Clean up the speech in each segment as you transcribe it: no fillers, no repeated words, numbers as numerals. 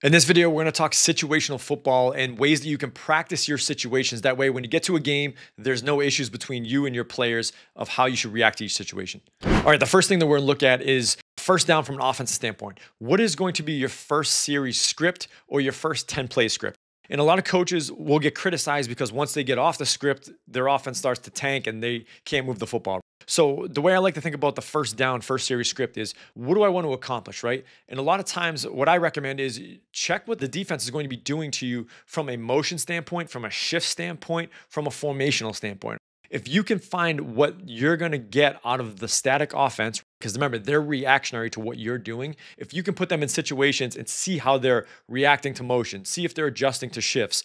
In this video, we're going to talk situational football and ways that you can practice your situations. That way, when you get to a game, there's no issues between you and your players of how you should react to each situation. All right, the first thing that we're going to look at is first down from an offensive standpoint. What is going to be your first series script or your first 10-play script? And a lot of coaches will get criticized because once they get off the script, their offense starts to tank and they can't move the football. So the way I like to think about the first down, first series script is, what do I want to accomplish, right? And a lot of times what I recommend is check what the defense is going to be doing to you from a motion standpoint, from a shift standpoint, from a formational standpoint. If you can find what you're going to get out of the static offense, because remember, they're reactionary to what you're doing. If you can put them in situations and see how they're reacting to motion, see if they're adjusting to shifts,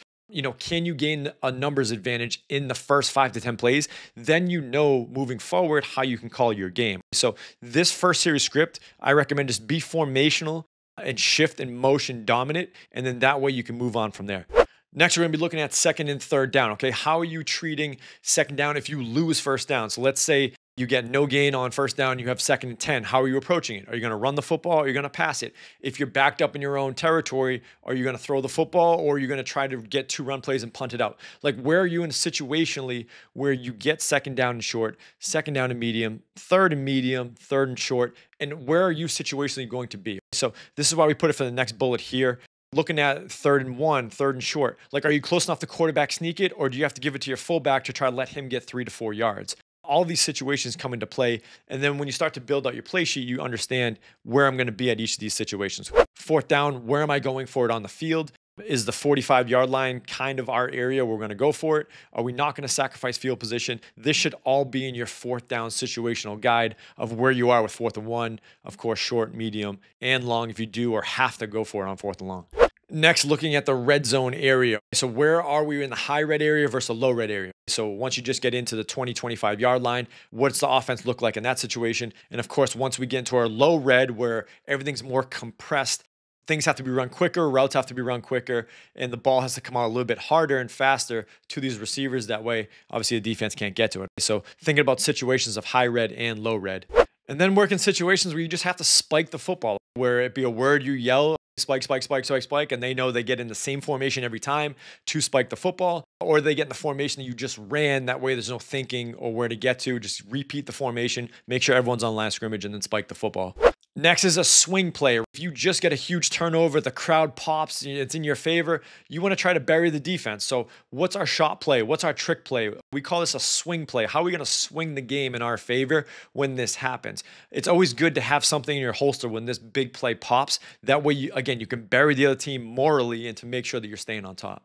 can you gain a numbers advantage in the first 5 to 10 plays? Then you know moving forward how you can call your game. So this first series script, I recommend just be formational and shift and motion dominant, and then that way you can move on from there. Next, we're going to be looking at second and third down. Okay, how are you treating second down if you lose first down? So let's say you get no gain on first down, you have second and 10. How are you approaching it? Are you going to run the football or are you going to pass it? If you're backed up in your own territory, are you going to throw the football or are you going to try to get 2 run plays and punt it out? Like, where are you in situationally where you get second down and short, second down and medium, third and short, and where are you situationally going to be? So this is why we put it for the next bullet here. Looking at third and 1, third and short. Like, are you close enough to quarterback sneak it, or do you have to give it to your fullback to try to let him get 3 to 4 yards? All these situations come into play. And then when you start to build out your play sheet, you understand where I'm going to be at each of these situations. Fourth down, where am I going for it on the field? Is the 45-yard line kind of our area where we're going to go for it? Are we not going to sacrifice field position? This should all be in your fourth down situational guide of where you are with 4th and 1, of course, short, medium, and long if you do or have to go for it on 4th and long. Next, looking at the red zone area. So where are we in the high red area versus the low red area? So once you just get into the 20, 25-yard line, what's the offense look like in that situation? And of course, once we get into our low red where everything's more compressed, things have to be run quicker, routes have to be run quicker, and the ball has to come out a little bit harder and faster to these receivers. That way, obviously, the defense can't get to it. So thinking about situations of high red and low red. And then work in situations where you just have to spike the football, where it be a word you yell, spike, spike, spike, spike, spike, and they know they get in the same formation every time to spike the football, or they get in the formation that you just ran. That way there's no thinking or where to get to. Just repeat the formation, make sure everyone's on line of scrimmage, and then spike the football. Next is a swing play. If you just get a huge turnover, the crowd pops, it's in your favor, you want to try to bury the defense. So what's our shot play? What's our trick play? We call this a swing play. How are we going to swing the game in our favor when this happens? It's always good to have something in your holster when this big play pops. That way, you can bury the other team morally and to make sure that you're staying on top.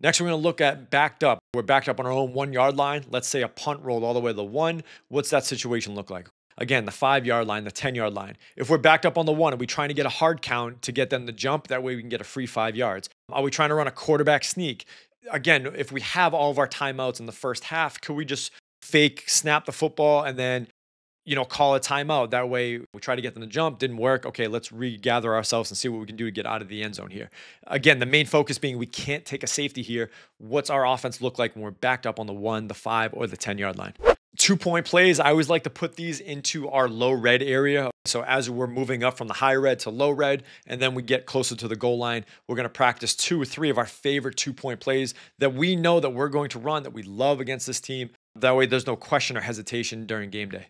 Next, we're going to look at backed up. We're backed up on our own 1-yard line. Let's say a punt rolled all the way to the 1. What's that situation look like? Again, the 5-yard line, the 10-yard line. If we're backed up on the 1, are we trying to get a hard count to get them to jump? That way we can get a free 5 yards. Are we trying to run a quarterback sneak? Again, if we have all of our timeouts in the first half, could we just fake snap the football and then, call a timeout? That way we try to get them to jump, didn't work. Okay, let's regather ourselves and see what we can do to get out of the end zone here. Again, the main focus being we can't take a safety here. What's our offense look like when we're backed up on the 1, the 5, or the 10-yard line? 2-point plays, I always like to put these into our low red area. So as we're moving up from the high red to low red, and then we get closer to the goal line, we're going to practice 2 or 3 of our favorite 2-point plays that we know that we're going to run, that we love against this team. That way there's no question or hesitation during game day.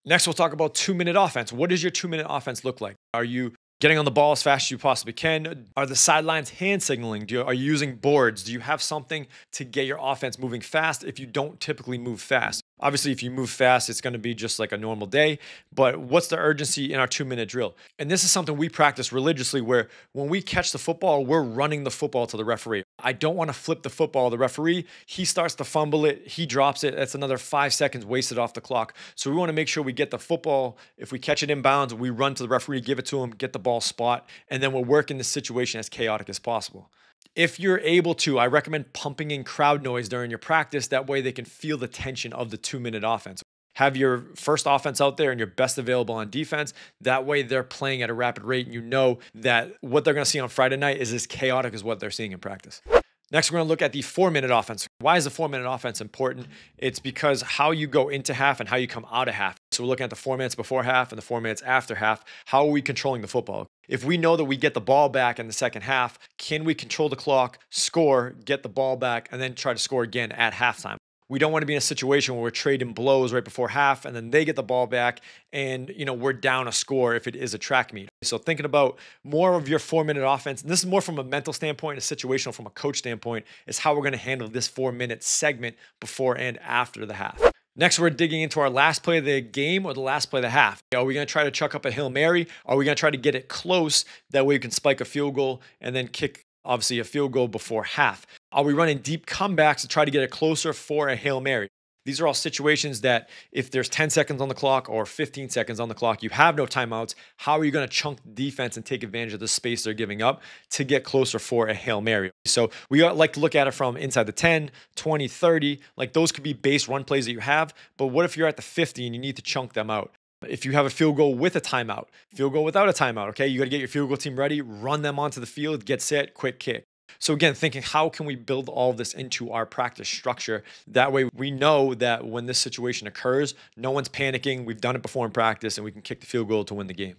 Next, we'll talk about 2-minute offense. What does your 2-minute offense look like? Are you getting on the ball as fast as you possibly can? Are the sidelines hand signaling? Are you using boards? Do you have something to get your offense moving fast if you don't typically move fast? Obviously, if you move fast, it's going to be just like a normal day. But what's the urgency in our 2-minute drill? And this is something we practice religiously where when we catch the football, we're running the football to the referee. I don't want to flip the football to the referee. He starts to fumble it. He drops it. That's another 5 seconds wasted off the clock. So we want to make sure we get the football. If we catch it inbounds, we run to the referee, give it to him, get the ball spot, and then we're working the situation as chaotic as possible. If you're able to, I recommend pumping in crowd noise during your practice. That way they can feel the tension of the 2-minute offense. Have your first offense out there and your best available on defense. That way they're playing at a rapid rate and you know that what they're going to see on Friday night is as chaotic as what they're seeing in practice. Next, we're going to look at the 4-minute offense. Why is the 4-minute offense important? It's because how you go into half and how you come out of half. So we're looking at the 4 minutes before half and the 4 minutes after half. How are we controlling the football? If we know that we get the ball back in the second half, can we control the clock, score, get the ball back, and then try to score again at halftime? We don't want to be in a situation where we're trading blows right before half and then they get the ball back and we're down a score if it is a track meet. So thinking about more of your 4-minute offense, and this is more from a mental standpoint, a situational from a coach standpoint, is how we're going to handle this 4-minute segment before and after the half. Next, we're digging into our last play of the game or the last play of the half. Are we going to try to chuck up a Hail Mary? Are we going to try to get it close? That way we can spike a field goal and then kick, obviously, a field goal before half. Are we running deep comebacks to try to get it closer for a Hail Mary? These are all situations that if there's 10 seconds on the clock or 15 seconds on the clock, you have no timeouts. How are you going to chunk the defense and take advantage of the space they're giving up to get closer for a Hail Mary? So we like to look at it from inside the 10, 20, 30. Like those could be base run plays that you have. But what if you're at the 50 and you need to chunk them out? If you have a field goal with a timeout, field goal without a timeout, okay? You got to get your field goal team ready, run them onto the field, get set, quick kick. So again, thinking how can we build all of this into our practice structure? That way we know that when this situation occurs, no one's panicking. We've done it before in practice and we can kick the field goal to win the game.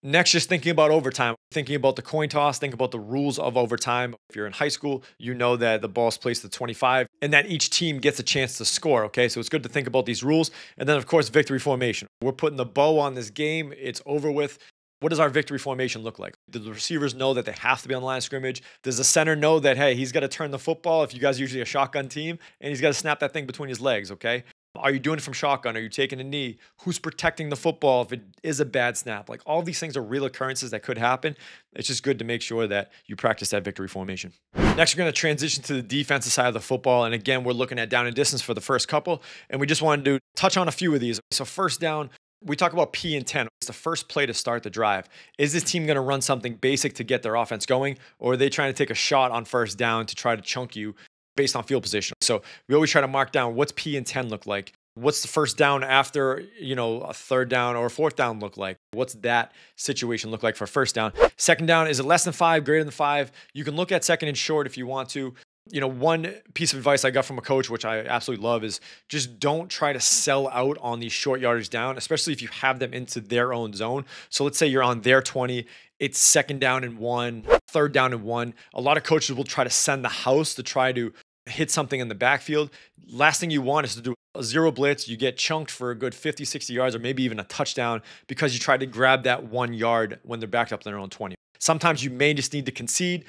Next, just thinking about overtime, thinking about the coin toss, think about the rules of overtime. If you're in high school, you know that the ball's placed at 25 and that each team gets a chance to score, okay? So it's good to think about these rules. And then, of course, victory formation. We're putting the bow on this game. It's over with. What does our victory formation look like? Do the receivers know that they have to be on the line of scrimmage? Does the center know that, hey, he's got to turn the football if you guys are usually a shotgun team and he's got to snap that thing between his legs, okay? Are you doing it from shotgun? Are you taking a knee? Who's protecting the football if it is a bad snap? Like all these things are real occurrences that could happen. It's just good to make sure that you practice that victory formation. Next, we're going to transition to the defensive side of the football. And again, we're looking at down and distance for the first couple. And we just wanted to touch on a few of these. So first down, we talk about P and 10. It's the first play to start the drive. Is this team going to run something basic to get their offense going? Or are they trying to take a shot on first down to try to chunk you based on field position? So we always try to mark down what's P and 10 look like. What's the first down after, a third down or a fourth down look like? What's that situation look like for first down? Second down, is it less than 5, greater than 5? You can look at second and short if you want to. One piece of advice I got from a coach, which I absolutely love, is just don't try to sell out on these short yardage down, especially if you have them into their own zone. So let's say you're on their 20, it's second down and 1, third down and 1. A lot of coaches will try to send the house to try to hit something in the backfield. Last thing you want is to do a zero blitz. You get chunked for a good 50, 60 yards or maybe even a touchdown because you try to grab that 1 yard when they're backed up in their own 20. Sometimes you may just need to concede.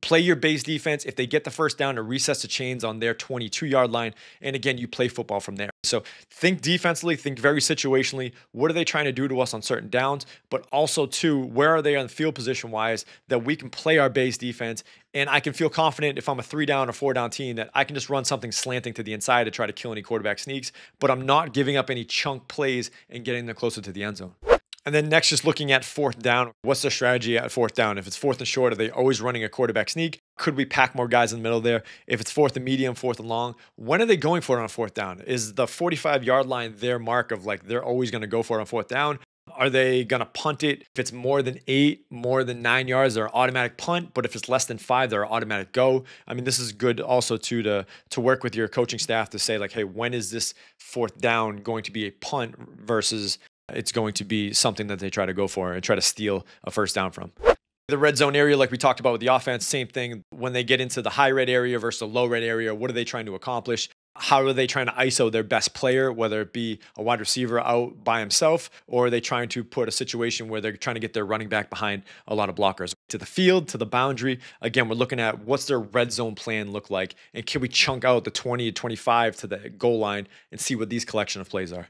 Play your base defense. If they get the first down, to recess the chains on their 22-yard line. And again, you play football from there. So think defensively, think very situationally. What are they trying to do to us on certain downs? But also, too, where are they on the field position-wise that we can play our base defense? And I can feel confident if I'm a 3-down or 4-down team that I can just run something slanting to the inside to try to kill any quarterback sneaks. But I'm not giving up any chunk plays and getting them closer to the end zone. And then next, just looking at fourth down. What's the strategy at fourth down? If it's fourth and short, are they always running a quarterback sneak? Could we pack more guys in the middle there? If it's fourth and medium, fourth and long, when are they going for it on fourth down? Is the 45-yard line their mark of like they're always going to go for it on fourth down? Are they going to punt it? If it's more than 8, more than 9 yards, they're automatic punt. But if it's less than 5, they're automatic go. I mean, this is good also to work with your coaching staff to say like, hey, when is this fourth down going to be a punt versus it's going to be something that they try to go for and try to steal a first down from. The red zone area, like we talked about with the offense, same thing. When they get into the high red area versus the low red area, what are they trying to accomplish? How are they trying to ISO their best player, whether it be a wide receiver out by himself, or are they trying to put a situation where they're trying to get their running back behind a lot of blockers? To the field, to the boundary, again, we're looking at what's their red zone plan look like, and can we chunk out the 20 to 25 to the goal line and see what these collection of plays are?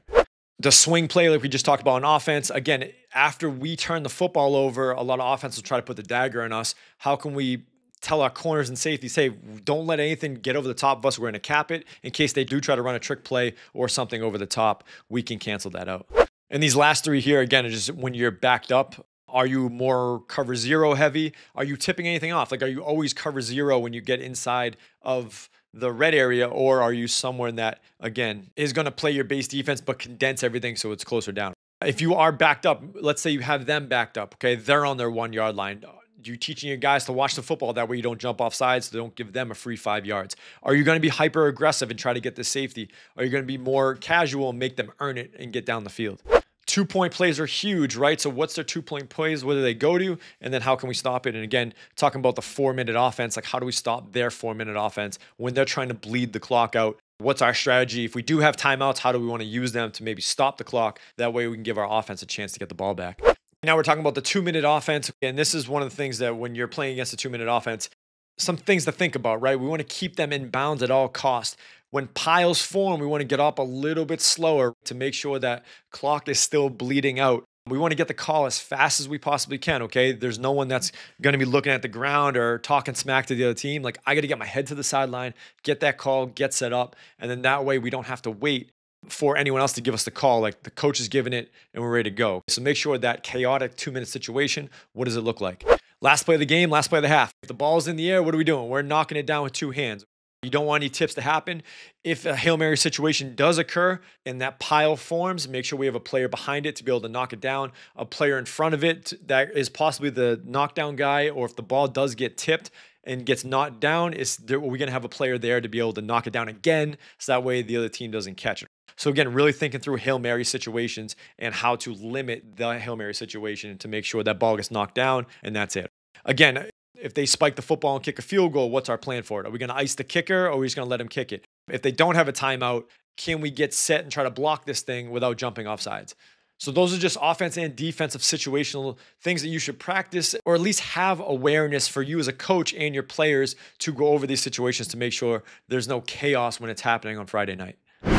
The swing play, like we just talked about on offense, again, after we turn the football over, a lot of offense will try to put the dagger in us. How can we tell our corners and safeties, hey, don't let anything get over the top of us. We're going to cap it in case they do try to run a trick play or something over the top. We can cancel that out. And these last three here, again, are just when you're backed up. Are you more cover zero heavy? Are you tipping anything off? Like, are you always cover zero when you get inside of the red area, or are you somewhere that, again, is going to play your base defense but condense everything so it's closer down? If you are backed up, let's say you have them backed up, okay, they're on their 1 yard line. You're teaching your guys to watch the football. That way you don't jump off sides, so don't give them a free 5 yards. Are you going to be hyper aggressive and try to get the safety? Are you going to be more casual and make them earn it and get down the field? 2-point plays are huge, right? So what's their 2-point plays? What do they go to? And then how can we stop it? And again, talking about the 4-minute offense, like how do we stop their 4-minute offense when they're trying to bleed the clock out? What's our strategy? If we do have timeouts, how do we want to use them to maybe stop the clock? That way we can give our offense a chance to get the ball back. Now we're talking about the 2-minute offense. And this is one of the things that when you're playing against a 2-minute offense, some things to think about, right? We want to keep them in bounds at all costs. When piles form, we want to get up a little bit slower to make sure that clock is still bleeding out. We want to get the call as fast as we possibly can, okay? There's no one that's going to be looking at the ground or talking smack to the other team. Like, I got to get my head to the sideline, get that call, get set up, and then that way we don't have to wait for anyone else to give us the call. Like, the coach is giving it and we're ready to go. So make sure that chaotic 2-minute situation, what does it look like? Last play of the game, last play of the half. If the ball's in the air, what are we doing? We're knocking it down with 2 hands. You don't want any tips to happen. If a Hail Mary situation does occur and that pile forms, make sure we have a player behind it to be able to knock it down, a player in front of it that is possibly the knockdown guy, or if the ball does get tipped and gets knocked down, we're going to have a player there to be able to knock it down again, so that way the other team doesn't catch it. So again, really thinking through Hail Mary situations and how to limit the Hail Mary situation to make sure that ball gets knocked down, and that's it. Again, if they spike the football and kick a field goal, what's our plan for it? Are we going to ice the kicker, or are we just going to let him kick it? If they don't have a timeout, can we get set and try to block this thing without jumping off sides? So those are just offense and defensive situational things that you should practice, or at least have awareness for you as a coach and your players to go over these situations to make sure there's no chaos when it's happening on Friday night.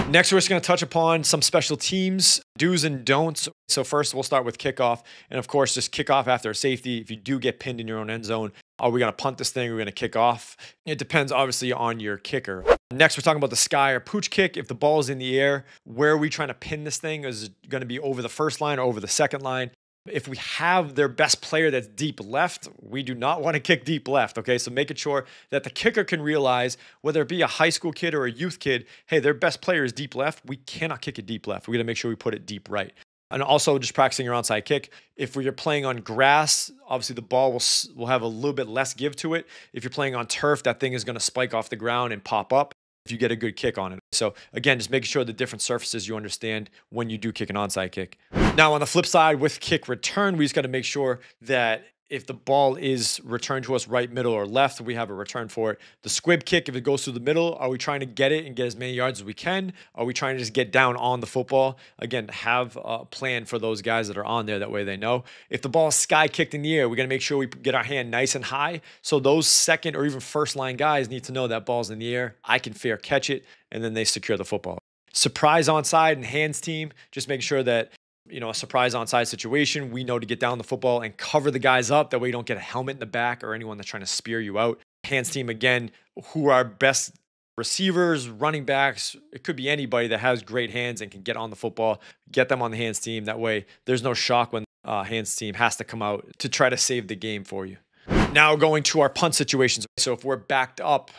Next, we're just going to touch upon some special teams, do's and don'ts. So first, we'll start with kickoff. And of course, just kick off after a safety. If you do get pinned in your own end zone, are we going to punt this thing? Are we going to kick off? It depends, obviously, on your kicker. Next, we're talking about the sky or pooch kick. If the ball is in the air, where are we trying to pin this thing? Is it going to be over the first line or over the second line? If we have their best player that's deep left, we do not want to kick deep left, okay? So making sure that the kicker can realize, whether it be a high school kid or a youth kid, hey, their best player is deep left. We cannot kick it deep left. We're going to make sure we put it deep right. And also just practicing your onside kick. If you're playing on grass, obviously the ball will have a little bit less give to it. If you're playing on turf, that thing is going to spike off the ground and pop up if you get a good kick on it. So again, just making sure the different surfaces you understand when you do kick an onside kick. Now on the flip side, with kick return, we just got to make sure that if the ball is returned to us right, middle, or left, we have a return for it. The squib kick, if it goes through the middle, are we trying to get it and get as many yards as we can? Are we trying to just get down on the football? Again, have a plan for those guys that are on there. That way they know. If the ball is sky kicked in the air, we got to make sure we get our hand nice and high. So those second or even first line guys need to know that ball's in the air. I can fair catch it, and then they secure the football. Surprise onside and hands team, just make sure that a surprise onside situation, we know to get down the football and cover the guys up. That way you don't get a helmet in the back or anyone that's trying to spear you out. Hands team, again, who are best receivers, running backs. It could be anybody that has great hands and can get on the football. Get them on the hands team. That way there's no shock when hands team has to come out to try to save the game for you. Now going to our punt situations. So if we're backed up,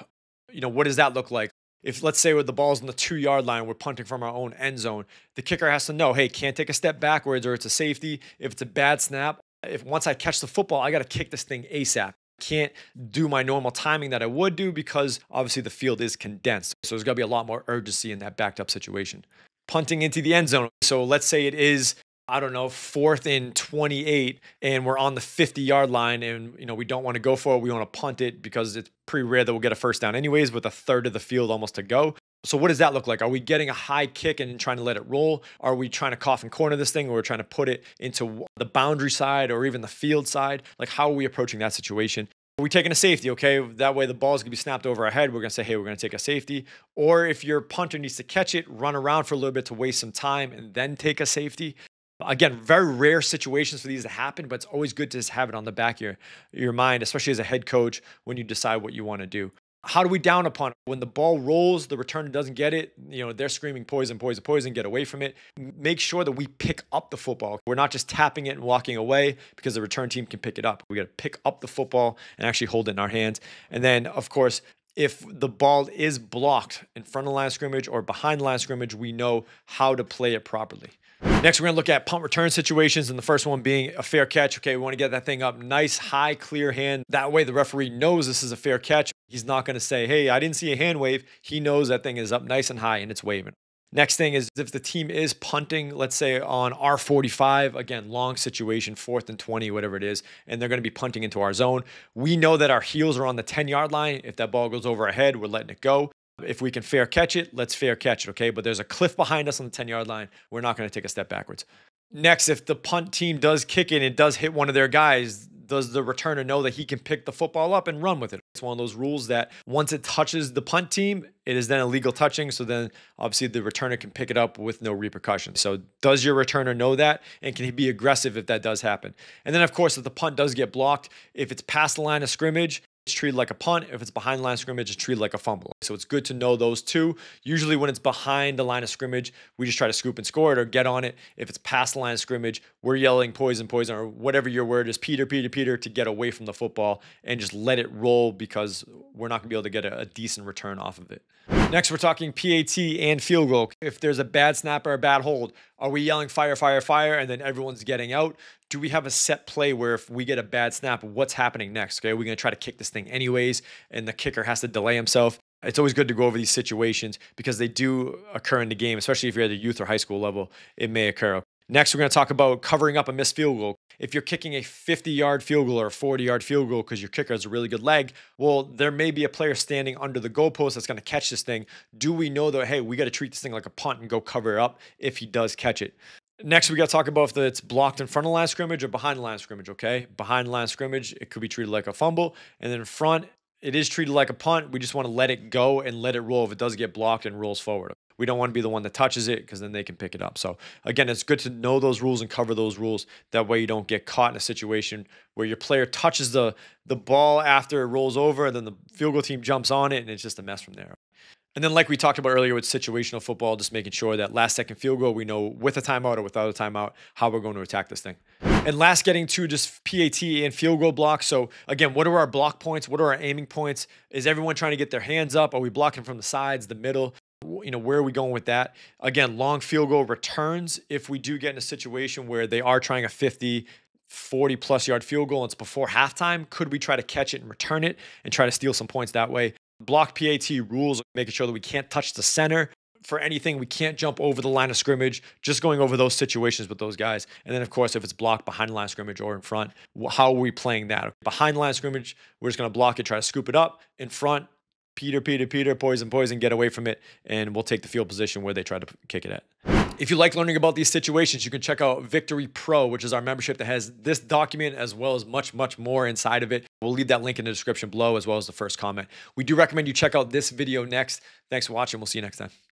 what does that look like? If, let's say, with the ball's on the 2-yard line, we're punting from our own end zone, the kicker has to know, hey, can't take a step backwards or it's a safety. If it's a bad snap, once I catch the football, I got to kick this thing ASAP. Can't do my normal timing that I would do because obviously the field is condensed. So there's got to be a lot more urgency in that backed up situation. Punting into the end zone. So let's say it is, 4th and 28, and we're on the 50-yard line, and we don't want to go for it. We want to punt it because it's pretty rare that we'll get a first down anyways with a third of the field almost to go. So what does that look like? Are we getting a high kick and trying to let it roll? Are we trying to cough and corner this thing, or we're trying to put it into the boundary side or even the field side? Like, how are we approaching that situation? Are we taking a safety? Okay, that way the ball is going to be snapped over our head. We're going to say, hey, we're going to take a safety. Or if your punter needs to catch it, run around for a little bit to waste some time and then take a safety. Again, very rare situations for these to happen, but it's always good to just have it on the back of your mind, especially as a head coach when you decide what you want to do. How do we down upon it? When the ball rolls, the returner doesn't get it, they're screaming poison, poison, poison, get away from it. Make sure that we pick up the football. We're not just tapping it and walking away because the return team can pick it up. We got to pick up the football and actually hold it in our hands. And then, of course, if the ball is blocked in front of the line of scrimmage or behind the line of scrimmage, we know how to play it properly. Next, we're going to look at punt return situations, and the first one being a fair catch. Okay, we want to get that thing up nice, high, clear hand. That way the referee knows this is a fair catch. He's not going to say, hey, I didn't see a hand wave. He knows that thing is up nice and high and it's waving. Next thing is if the team is punting, let's say on our 45, again, long situation, 4th and 20, whatever it is, and they're going to be punting into our zone. We know that our heels are on the 10-yard line. If that ball goes over our head, we're letting it go. If we can fair catch it, let's fair catch it, okay? But there's a cliff behind us on the 10-yard line. We're not going to take a step backwards. Next, if the punt team does kick it and it does hit one of their guys, does the returner know that he can pick the football up and run with it? It's one of those rules that once it touches the punt team, it is then illegal touching. So then obviously the returner can pick it up with no repercussions. So does your returner know that? And can he be aggressive if that does happen? And then of course, if the punt does get blocked, if it's past the line of scrimmage, it's treated like a punt. If it's behind the line of scrimmage, it's treated like a fumble. So it's good to know those two. Usually when it's behind the line of scrimmage, we just try to scoop and score it or get on it. If it's past the line of scrimmage, we're yelling poison, poison, or whatever your word is, Peter, Peter, Peter, to get away from the football and just let it roll because we're not gonna be able to get a decent return off of it. Next, we're talking PAT and field goal. If there's a bad snap or a bad hold, are we yelling fire, fire, fire, and then everyone's getting out? Do we have a set play where if we get a bad snap, what's happening next? Okay, are we going to try to kick this thing anyways, and the kicker has to delay himself? It's always good to go over these situations because they do occur in the game, especially if you're at the youth or high school level, it may occur. Next, we're going to talk about covering up a missed field goal. If you're kicking a 50-yard field goal or a 40-yard field goal because your kicker has a really good leg, well, there may be a player standing under the goalpost that's going to catch this thing. Do we know that, hey, we got to treat this thing like a punt and go cover it up if he does catch it? Next, we got to talk about if it's blocked in front of the line of scrimmage or behind the line of scrimmage, okay? Behind the line of scrimmage, it could be treated like a fumble. And then in front, it is treated like a punt. We just want to let it go and let it roll if it does get blocked and rolls forward. We don't want to be the one that touches it because then they can pick it up. So again, it's good to know those rules and cover those rules. That way you don't get caught in a situation where your player touches the ball after it rolls over and then the field goal team jumps on it and it's just a mess from there. And then like we talked about earlier with situational football, just making sure that last second field goal, we know with a timeout or without a timeout, how we're going to attack this thing. And last, getting to just PAT and field goal blocks. So again, what are our block points? What are our aiming points? Is everyone trying to get their hands up? Are we blocking from the sides, the middle? Where are we going with that? Again, long field goal returns. If we do get in a situation where they are trying a 50, 40 plus yard field goal and it's before halftime, could we try to catch it and return it and try to steal some points that way? Block PAT rules, making sure that we can't touch the center for anything. We can't jump over the line of scrimmage, just going over those situations with those guys. And then, of course, if it's blocked behind the line of scrimmage or in front, how are we playing that? Behind the line of scrimmage, we're just going to block it, try to scoop it up. In front, Peter, Peter, Peter, poison, poison, get away from it, and we'll take the field position where they try to kick it at. If you like learning about these situations, you can check out vIQtory Pro, which is our membership that has this document as well as much, much more inside of it. We'll leave that link in the description below as well as the first comment. We do recommend you check out this video next. Thanks for watching. We'll see you next time.